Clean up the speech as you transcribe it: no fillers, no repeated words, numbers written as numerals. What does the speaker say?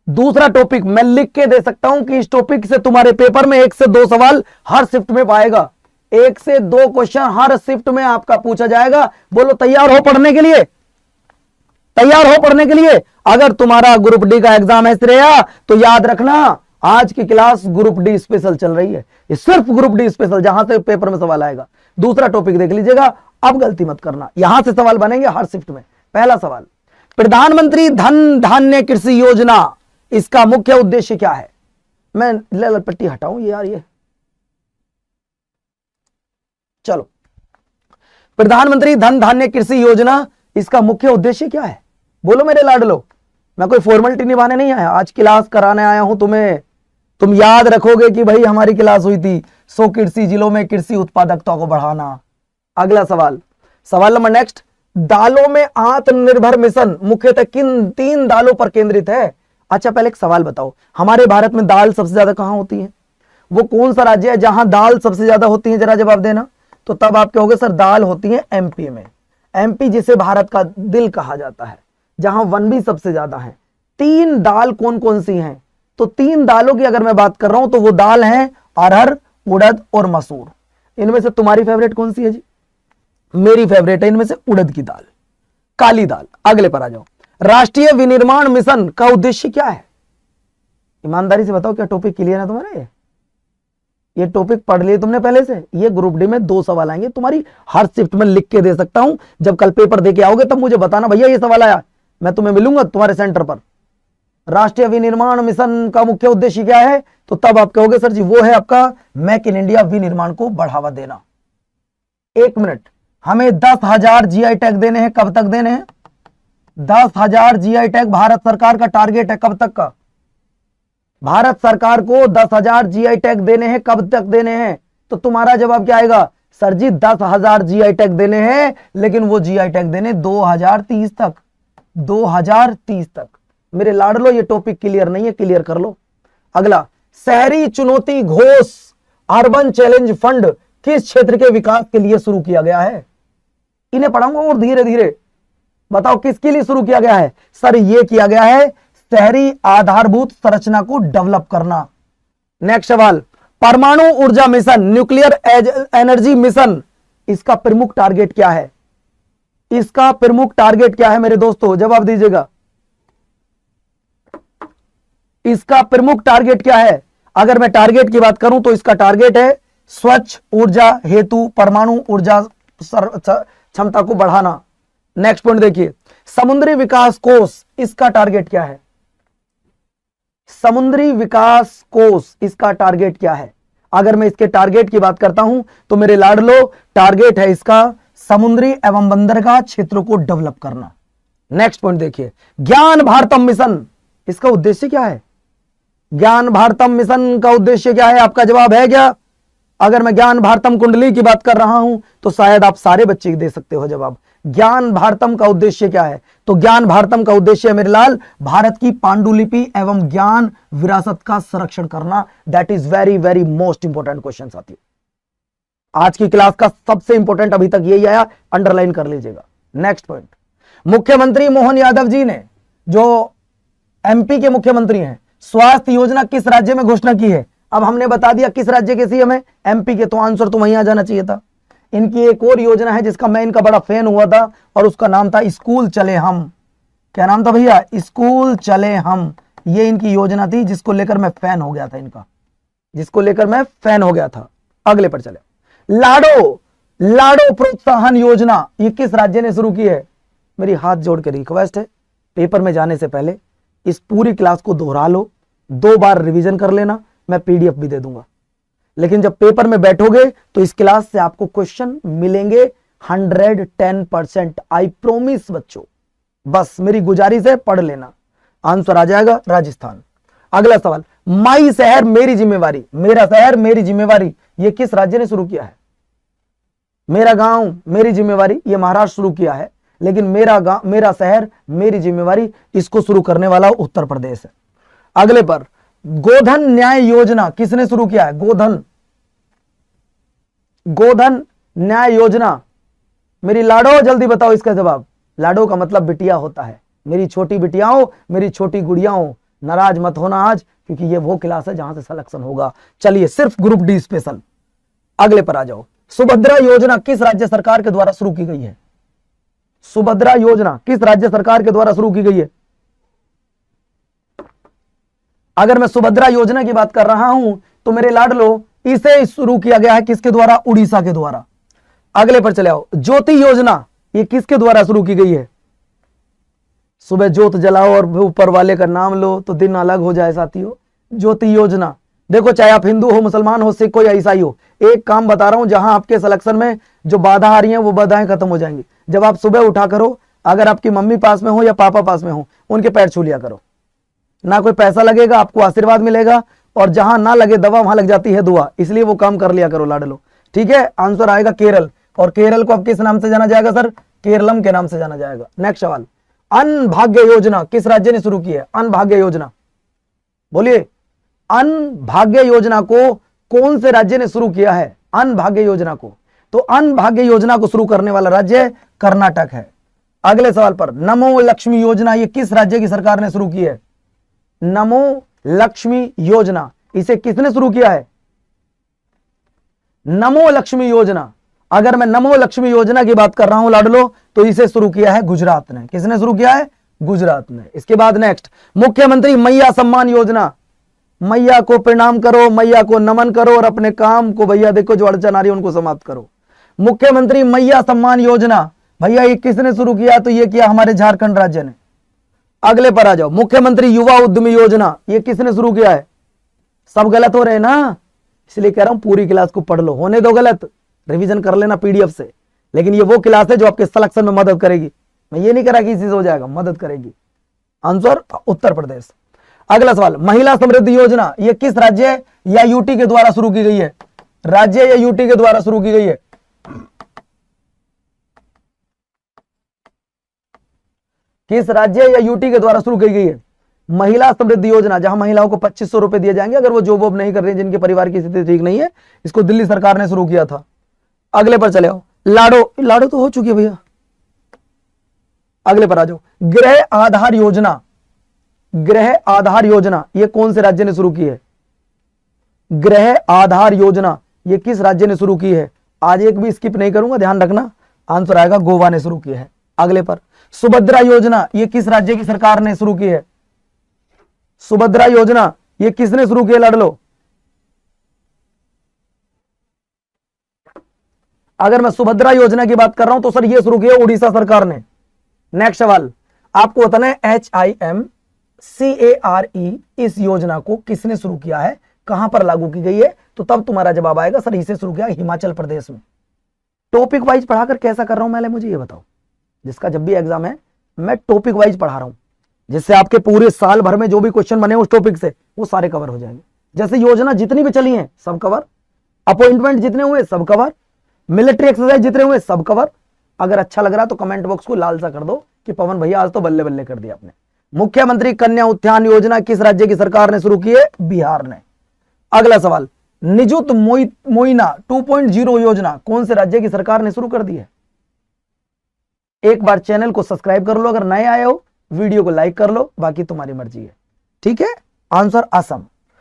दूसरा टॉपिक मैं लिख के दे सकता हूं कि इस टॉपिक से तुम्हारे पेपर में 1 से 2 सवाल हर शिफ्ट में पाएगा। 1 से 2 क्वेश्चन हर शिफ्ट में आपका पूछा जाएगा। बोलो तैयार हो पढ़ने के लिए? तैयार हो पढ़ने के लिए? अगर तुम्हारा ग्रुप डी का एग्जाम है श्रेया, तो याद रखना आज की क्लास ग्रुप डी स्पेशल चल रही है। ये सिर्फ ग्रुप डी स्पेशल, जहां से पेपर में सवाल आएगा। दूसरा टॉपिक देख लीजिएगा, अब गलती मत करना, यहां से सवाल बनेंगे हर शिफ्ट में। पहला सवाल, प्रधानमंत्री धन धान्य कृषि योजना, इसका मुख्य उद्देश्य क्या है? मैं लाल पट्टी हटाऊं यार, ये चलो, प्रधानमंत्री धन धान्य कृषि योजना, इसका मुख्य उद्देश्य क्या है? बोलो मेरे लाडलो। मैं कोई फॉर्मेलिटी निभाने नहीं आया, आज क्लास कराने आया हूं तुम्हें। तुम याद रखोगे कि भाई हमारी क्लास हुई थी 100 कृषि जिलों में कृषि उत्पादकता को बढ़ाना। अगला सवाल, सवाल नंबर नेक्स्ट, दालों में आत्मनिर्भर मिशन मुख्यतः किन 3 दालों पर केंद्रित है? अच्छा पहले एक सवाल बताओ, हमारे भारत में दाल सबसे ज्यादा कहां होती है? वो कौन सा राज्य है जहां दाल सबसे ज्यादा होती है? जरा जवाब देना। तो तब आप कहोगे सर दाल होती है एमपी में। एमपी जिसे भारत का दिल कहा जाता है, जहां वन भी सबसे ज्यादा है। 3 दाल कौन कौन सी हैं? तो 3 दालों की अगर मैं बात कर रहा हूं तो वो दाल है अरहर, उड़द और मसूर। इनमें से तुम्हारी फेवरेट कौन सी है जी? मेरी फेवरेट है इनमें से उड़द की दाल, काली दाल। अगले पर आ जाओ, राष्ट्रीय विनिर्माण मिशन का उद्देश्य क्या है? ईमानदारी से बताओ, क्या टॉपिक क्लियर है तुम्हारे? ये टॉपिक पढ़ लिए तुमने पहले से? ये ग्रुप डी में 2 सवाल आएंगे तुम्हारी हर शिफ्ट में, लिख के दे सकता हूं। जब कल पेपर देके आओगे तब मुझे बताना भैया ये सवाल आया, मैं तुम्हें मिलूंगा तुम्हारे सेंटर पर। राष्ट्रीय विनिर्माण मिशन का मुख्य उद्देश्य क्या है? तो तब आप कहोगे सर जी वो है आपका मेक इन इंडिया विनिर्माण को बढ़ावा देना। 1 मिनट, हमें 10,000 जीआई टैग देने हैं। कब तक देने हैं? 10,000 जीआई टैग भारत सरकार का टारगेट है। कब तक का? भारत सरकार को 10,000 जीआई टैग देने हैं। कब तक देने हैं? तो तुम्हारा जवाब क्या आएगा? सर जी 10,000 जीआई टैग देने हैं, लेकिन वो जीआई टैग देने 2030 तक। 2030 तक। मेरे लाडलो ये टॉपिक क्लियर नहीं है, क्लियर कर लो। अगला, शहरी चुनौती घोष अर्बन चैलेंज फंड किस क्षेत्र के विकास के लिए शुरू किया गया है? इन्हें पढ़ाऊंगा और धीरे धीरे। बताओ किसके लिए शुरू किया गया है? सर ये किया गया है शहरी आधारभूत संरचना को डेवलप करना। नेक्स्ट सवाल, परमाणु ऊर्जा मिशन न्यूक्लियर एनर्जी मिशन, इसका प्रमुख टारगेट क्या है? इसका प्रमुख टारगेट क्या है मेरे दोस्तों? जवाब दीजिएगा। इसका प्रमुख टारगेट क्या है? अगर मैं टारगेट की बात करूं तो इसका टारगेट है स्वच्छ ऊर्जा हेतु परमाणु ऊर्जा क्षमता को बढ़ाना। नेक्स्ट पॉइंट देखिए, समुद्री विकास कोष, इसका टारगेट क्या है? समुद्री विकास कोष, इसका टारगेट क्या है? अगर मैं इसके टारगेट की बात करता हूं तो मेरे लाडलो टारगेट है इसका समुद्री एवं बंदरगाह क्षेत्रों को डेवलप करना। नेक्स्ट पॉइंट देखिए, ज्ञान भारतम मिशन, इसका उद्देश्य क्या है? ज्ञान भारतम मिशन का उद्देश्य क्या है? आपका जवाब है क्या? अगर मैं ज्ञान भारतम कुंडली की बात कर रहा हूं तो शायद आप सारे बच्चे दे सकते हो जवाब। ज्ञान भारतम का उद्देश्य क्या है? तो ज्ञान भारतम का उद्देश्य है मेरे लाल भारत की पांडुलिपि एवं ज्ञान विरासत का संरक्षण करना। That is very very most important question साथियों। आज की क्लास का सबसे इंपॉर्टेंट अभी तक यही आया, अंडरलाइन कर लीजिएगा। नेक्स्ट पॉइंट, मुख्यमंत्री मोहन यादव जी ने, जो एमपी के मुख्यमंत्री हैं, स्वास्थ्य योजना किस राज्य में घोषणा की है? अब हमने बता दिया किस राज्य के सीएम है, एमपी के, तो आंसर तो वहीं आ जाना चाहिए था। इनकी एक और योजना है जिसका मैं इनका बड़ा फैन हुआ था और उसका नाम था स्कूल चले हम। क्या नाम था भैया? स्कूल चले हम। ये इनकी योजना थी जिसको लेकर मैं फैन हो गया था इनका, जिसको लेकर मैं फैन हो गया था। अगले पर चले, लाडो लाडो प्रोत्साहन योजना, ये किस राज्य ने शुरू की है? मेरी हाथ जोड़ के रिक्वेस्ट है, पेपर में जाने से पहले इस पूरी क्लास को दोहरा लो, 2 बार रिवीजन कर लेना, मैं पीडीएफ भी दे दूंगा। लेकिन जब पेपर में बैठोगे तो इस क्लास से आपको क्वेश्चन मिलेंगे 110%, आई प्रोमिस बच्चों। बस मेरी गुजारिश है, पढ़ लेना, आंसर आ जाएगा राजस्थान। अगला सवाल, माई शहर मेरी जिम्मेवारी, मेरा शहर मेरी जिम्मेवारी, ये किस राज्य ने शुरू किया है? मेरा गांव मेरी जिम्मेवारी, ये महाराष्ट्र शुरू किया है, लेकिन मेरा शहर मेरी जिम्मेवारी, इसको शुरू करने वाला उत्तर प्रदेश है। अगले पर, गोधन न्याय योजना किसने शुरू किया है? गोधन न्याय योजना, मेरी लाडो जल्दी बताओ इसका जवाब। लाडो का मतलब बिटिया होता है। मेरी छोटी बिटियाओं, मेरी छोटी गुड़ियाओं, नाराज मत होना आज, क्योंकि ये वो क्लास है जहां से सिलेक्शन होगा। चलिए सिर्फ ग्रुप डी स्पेशल। अगले पर आ जाओ। सुभद्रा योजना किस राज्य सरकार के द्वारा शुरू की गई है? सुभद्रा योजना किस राज्य सरकार के द्वारा शुरू की गई है? अगर मैं सुभद्रा योजना की बात कर रहा हूं तो मेरे लाडलो इसे शुरू किया गया है किसके द्वारा? उड़ीसा के द्वारा। अगले पर चले आओ। ज्योति योजना ये किसके द्वारा शुरू की गई है? सुबह जोत जलाओ और ऊपर वाले का नाम लो तो दिन अलग हो जाए साथियों। ज्योति योजना, देखो चाहे आप हिंदू हो, मुसलमान हो, सिख हो या ईसाई हो, एक काम बता रहा हूं, जहां आपके सिलेक्शन में जो बाधा आ रही है वो बाधाएं खत्म हो जाएंगी जब आप सुबह उठा करो। अगर आपकी मम्मी पास में हो या पापा पास में हो, उनके पैर छू लिया करो। ना कोई पैसा लगेगा, आपको आशीर्वाद मिलेगा, और जहां ना लगे दवा वहां लग जाती है दुआ, इसलिए वो काम कर लिया करो लाडलो। ठीक है, आंसर आएगा केरल। और केरल को अब किस नाम से जाना जाएगा सर? केरलम के नाम से जाना जाएगा। नेक्स्ट सवाल, अन्न भाग्य योजना किस राज्य ने शुरू की है? अन्न भाग्य योजना, बोलिए। अन्न भाग्य योजना को कौन से राज्य ने शुरू किया है? अन्न भाग्य योजना को, तो अन्न भाग्य योजना को शुरू करने वाला राज्य कर्नाटक है। अगले सवाल पर, नमो लक्ष्मी योजना ये किस राज्य की सरकार ने शुरू की है? नमो लक्ष्मी योजना, इसे किसने शुरू किया है? नमो लक्ष्मी योजना, अगर मैं नमो लक्ष्मी योजना की बात कर रहा हूं लाडलो, तो इसे शुरू किया है गुजरात ने। किसने शुरू किया है? गुजरात ने। इसके बाद नेक्स्ट, मुख्यमंत्री मैया सम्मान योजना। मैया को प्रणाम करो, मैया को नमन करो, और अपने काम को भैया देखो जो अड़चन आ रही है उनको समाप्त करो। मुख्यमंत्री मैया सम्मान योजना भैया ये किसने शुरू किया? तो ये किया हमारे झारखंड राज्य ने। अगले पर आ जाओ, मुख्यमंत्री युवा उद्यमी योजना ये किसने शुरू किया है? सब गलत हो रहे हैं ना, इसलिए कह रहा हूं पूरी क्लास को पढ़ लो, होने दो गलत, रिवीजन कर लेना पीडीएफ से। लेकिन ये वो क्लास है जो आपके सिलेक्शन में मदद करेगी। मैं ये नहीं कह रहा कि इसी से हो जाएगा, मदद करेगी। आंसर उत्तर प्रदेश। अगला सवाल, महिला समृद्धि योजना ये किस राज्य या यूटी के द्वारा शुरू की गई है? राज्य या यूटी के द्वारा शुरू की गई है? किस राज्य या यूटी के द्वारा शुरू की गई है? महिला समृद्धि योजना, जहां महिलाओं को 2500 रुपए दिए जाएंगे अगर वो जॉब वॉब नहीं कर रही, जिनके परिवार की स्थिति ठीक नहीं है। इसको दिल्ली सरकार ने शुरू किया था। अगले पर चले आओ, लाडो तो हो चुकी है भैया। अगले पर आ जाओ, गृह आधार योजना। गृह आधार योजना ये कौन से राज्य ने शुरू की है? गृह आधार योजना ये किस राज्य ने शुरू की है? आज एक भी स्किप नहीं करूंगा, ध्यान रखना। आंसर आएगा गोवा ने शुरू किया है। अगले पर, सुभद्रा योजना ये किस राज्य की सरकार ने शुरू की है? सुभद्रा योजना ये किसने शुरू किया लाडलो? अगर मैं सुभद्रा योजना की बात कर रहा हूं तो सर ये शुरू किया उड़ीसा सरकार ने। नेक्स्ट सवाल, आपको बताना है HIMCARE इस योजना को किसने शुरू किया है, कहां पर लागू की गई है? तो तब तुम्हारा जवाब आएगा सर इसे शुरू किया हिमाचल प्रदेश में। टॉपिक वाइज पढ़ाकर कैसा कर रहा हूं मैं, मुझे ये बताओ। जिसका जब भी एग्जाम है मैं टॉपिक वाइज पढ़ा रहा हूं, जिससे आपके पूरे साल भर में जो भी क्वेश्चन बने उस टॉपिक से वो सारे कवर हो जाएंगे। जैसे योजना जितनी भी चली हैं सब कवर, अपॉइंटमेंट जितने हुए सब कवर, मिलिट्री एक्सरसाइज जितने हुए सब कवर। अगर अच्छा लग रहा तो कमेंट बॉक्स को लाल सा कर दो कि पवन भैया आज तो बल्ले बल्ले कर दिया आपने। मुख्यमंत्री कन्या उत्थान योजना किस राज्य की सरकार ने शुरू की है? बिहार ने। अगला सवाल, निजुत मोइना 2.0 योजना कौन से राज्य की सरकार ने शुरू कर दी है? एक बार चैनल को सब्सक्राइब कर लो, अगर नए आए हो वीडियो को लाइक कर लो, बाकी तुम्हारी मर्जी है। ठीक है, आंसर असम।